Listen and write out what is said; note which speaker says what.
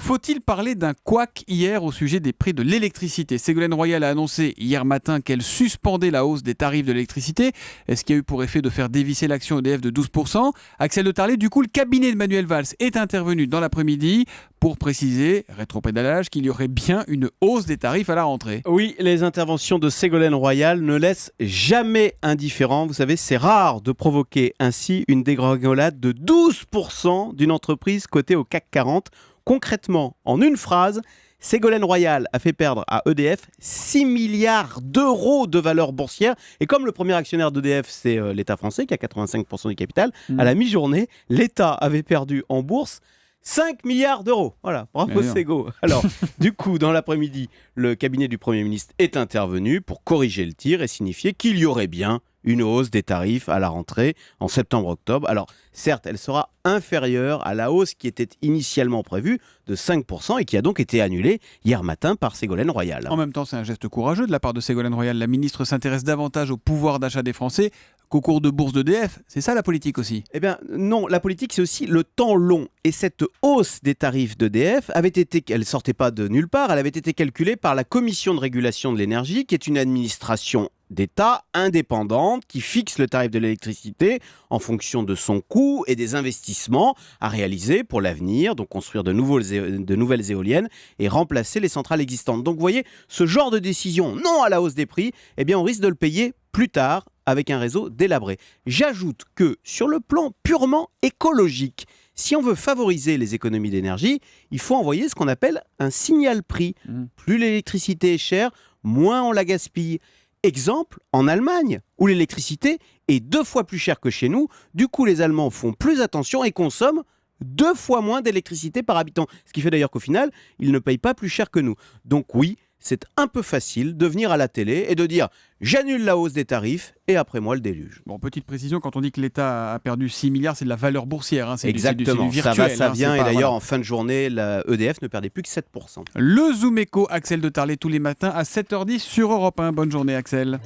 Speaker 1: Faut-il parler d'un couac hier au sujet des prix de l'électricité ? Ségolène Royal a annoncé hier matin qu'elle suspendait la hausse des tarifs de l'électricité. Est-ce qu'il y a eu pour effet de faire dévisser l'action EDF de 12% ? Axel de Tarlé, du coup, le cabinet de Manuel Valls est intervenu dans l'après-midi pour préciser, rétropédalage, qu'il y aurait bien une hausse des tarifs à la rentrée.
Speaker 2: Oui, les interventions de Ségolène Royal ne laissent jamais indifférent. Vous savez, c'est rare de provoquer ainsi une dégringolade de 12% d'une entreprise cotée au CAC 40. Concrètement, en une phrase, Ségolène Royal a fait perdre à EDF 6 milliards d'euros de valeur boursière. Et comme le premier actionnaire d'EDF, c'est l'État français qui a 85% du capital, à la mi-journée, l'État avait perdu en bourse 5 milliards d'euros. Voilà, bravo Ségo. Alors, du coup, dans l'après-midi, le cabinet du Premier ministre est intervenu pour corriger le tir et signifier qu'il y aurait bien une hausse des tarifs à la rentrée en septembre-octobre. Alors, certes, elle sera inférieure à la hausse qui était initialement prévue de 5% et qui a donc été annulée hier matin par Ségolène Royal.
Speaker 1: En même temps, c'est un geste courageux de la part de Ségolène Royal. La ministre s'intéresse davantage au pouvoir d'achat des Français qu'au cours de bourse d'EDF. C'est ça la politique aussi ?
Speaker 2: Eh bien non, la politique c'est aussi le temps long. Et cette hausse des tarifs d'EDF elle ne sortait pas de nulle part, elle avait été calculée par la Commission de régulation de l'énergie, qui est une administration d'État indépendante qui fixe le tarif de l'électricité en fonction de son coût et des investissements à réaliser pour l'avenir, donc construire de nouvelles éoliennes et remplacer les centrales existantes. Donc vous voyez, ce genre de décision, non à la hausse des prix, eh bien on risque de le payer plus tard avec un réseau délabré. J'ajoute que sur le plan purement écologique, si on veut favoriser les économies d'énergie, il faut envoyer ce qu'on appelle un signal prix. Plus l'électricité est chère, moins on la gaspille. Exemple, en Allemagne, où l'électricité est 2 fois plus chère que chez nous. Du coup, les Allemands font plus attention et consomment 2 fois moins d'électricité par habitant. Ce qui fait d'ailleurs qu'au final, ils ne payent pas plus cher que nous. Donc oui, c'est un peu facile de venir à la télé et de dire « j'annule la hausse des tarifs et après moi le déluge ».
Speaker 1: Bon, petite précision, quand on dit que l'État a perdu 6 milliards, c'est de la valeur boursière. Hein,
Speaker 2: exactement,
Speaker 1: c'est du virtuel,
Speaker 2: ça vient. Et d'ailleurs,
Speaker 1: voilà.
Speaker 2: en fin de journée, la EDF ne perdait plus que 7%.
Speaker 1: Le Zoom Echo, Axel de Tarlé tous les matins à 7h10 sur Europe 1. Bonne journée Axel.